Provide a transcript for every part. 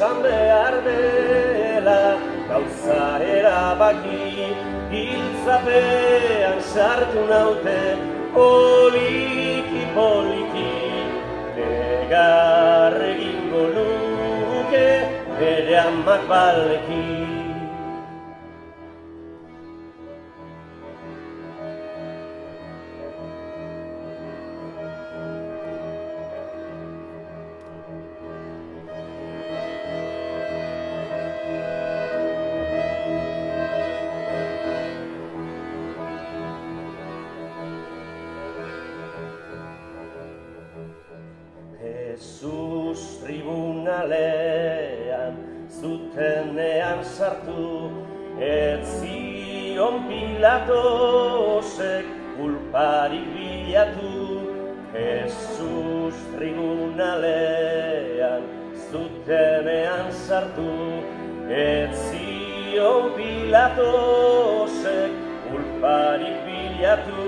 esan behar dela, gauza erabaki, giltzapean sartu naute, poliki, poliki, negar egingo luke, ere amak baleki. Jesus tribunalean zutenean sartu, ez zion Pilatosek kulparik bilatu. Jesus tribunalean zutenean sartu, ez zion Pilatosek kulparik bilatu.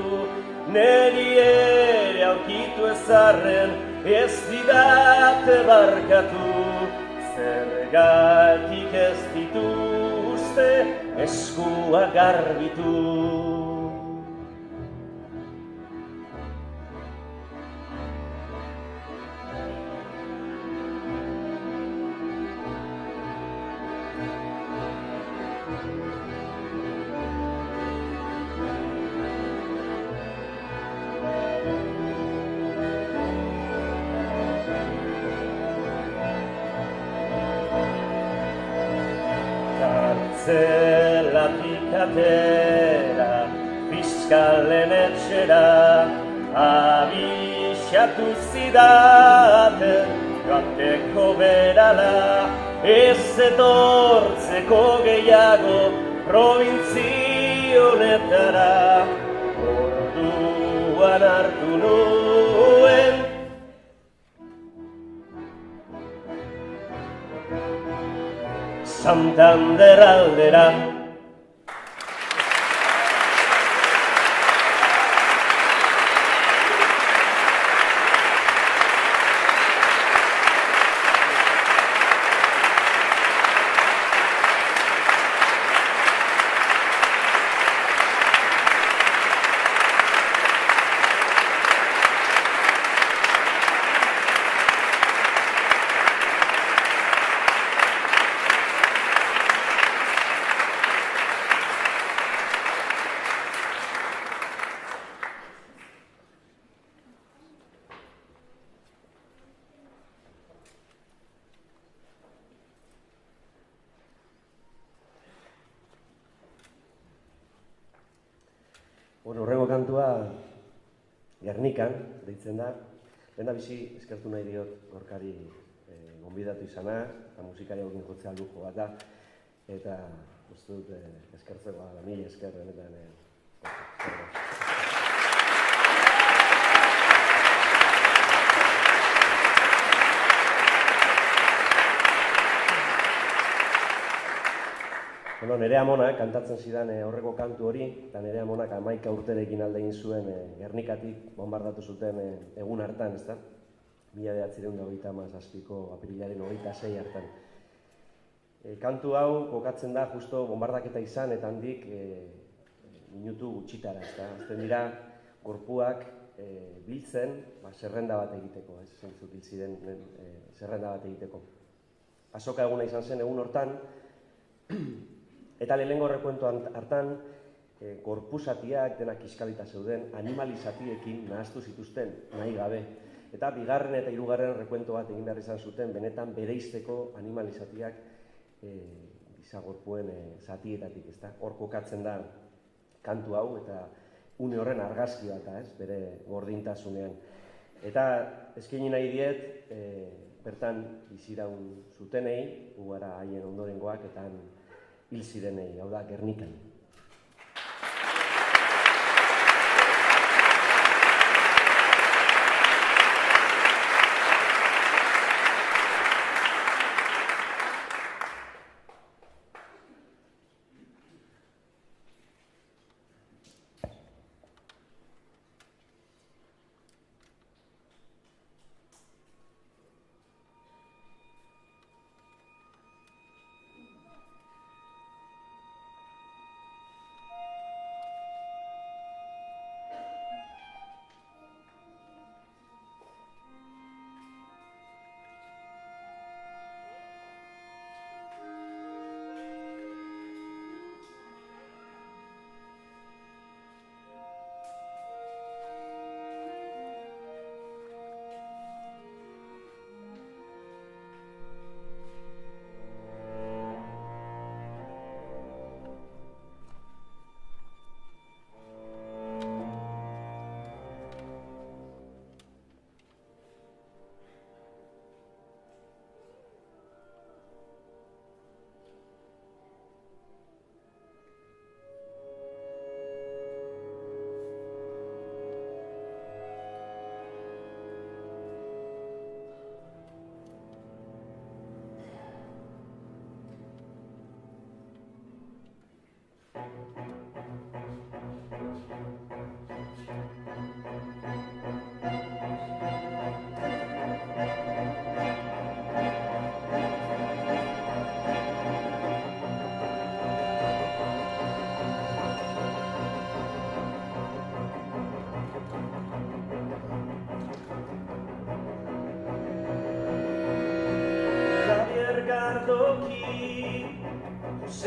Neri ere aurkitu ezarren, ez didate barkatu, zergatik ez dituzte eskua garbitu. Zelatik atera, fiskalen etxera, abixatu zidaten, joateko berala, ez etortzeko gehiago, provintzionetara, orduan hartu nuen, Santander aldera. Horrengo kantua Gernikan deitzen da. Lehendabizi eskertu nahi diot Gorkari gonbidatu izana, eta musikari hauekin jotzea lujo bat da. Eta uste dut eskertzeko da, mila esker benetan. Nere amonak kantatzen zidan aurreko kantu hori, eta nere amonak 11 urterekin alde egin zuen Gernikatik bombardatu zuten egun hartan, ezta? 1937ko apirilaren 26 hartan. Kantu hau kokatzen da justo bombardaketa izan eta handik minutu gutxitara, ezta? Azten dira gorpuak biltzen zerrenda bat egiteko, ez? Zentzuk hil ziren zerrenda bat egiteko. Azoka eguna izan zen egun hortan, eta lehenengo errekuento hartan, gorpuzatiak denak kiskalita zeuden, animalizatiekin nahaztu zituzten, nahi gabe. Eta bigarren eta hirugarren errekuento bat egin behar izan zuten, benetan bereizteko animalizatiak giza gorpuen zatietatik, ezta? Hor kokatzen da kantu hau, eta une horren argazki bat da, ez? Bere gordintasunean. Eta eskaini nahi diet, bertan biziraun zutenei, gu gara haien ondorengoak, eta hil zirenei, hau da, Gernikan.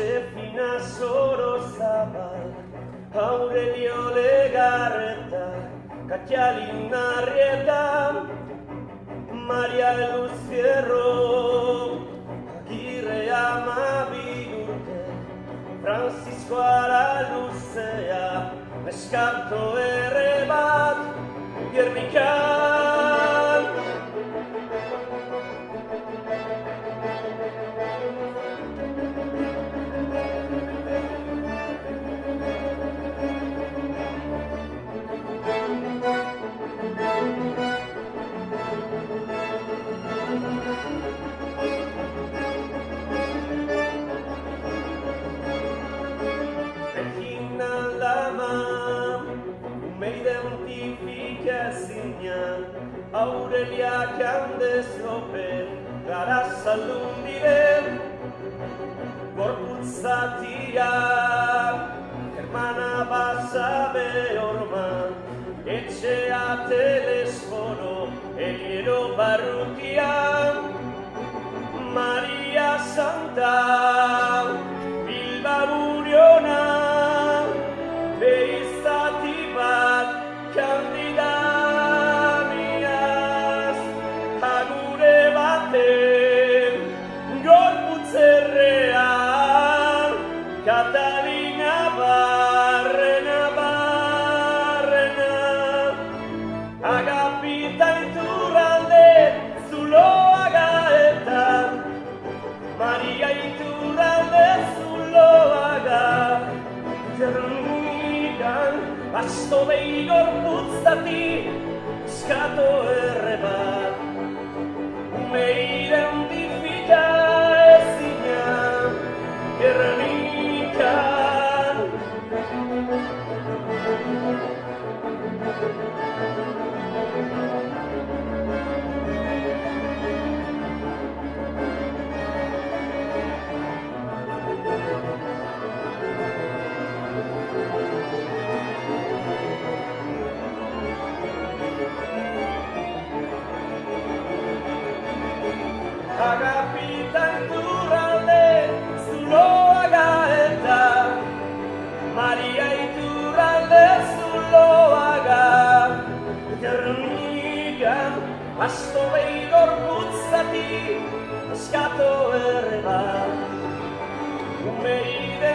Josefina Sorozabal, Aurelio Legarreta, Katalin Arrieta, Maria Luz Fierro, Agirre Amabi urte, Francisco Araluzea, Eskarto erre bat, Gernikan. Aurelia Candes López, Garazaldun diren, gorputzatia, Hermana Basabe Orman, Etxea Telesforo, Eliero Barrutia, Maria Santa, Bilba Buriona, Beizati bat, Kandida, Catalina Barrena, Agapita Iturralde, Zuloaga eta Maria Iturralde, Zuloaga Gernikan, asto behi gorputzati, eskato erre bat Umeire hundifika ezina, Gernikan. Agapita Iturralde, Zuloaga eta Maria Iturralde, Zuloaga Gernikan, asto behi gorputzati, eskato erre bat Umeide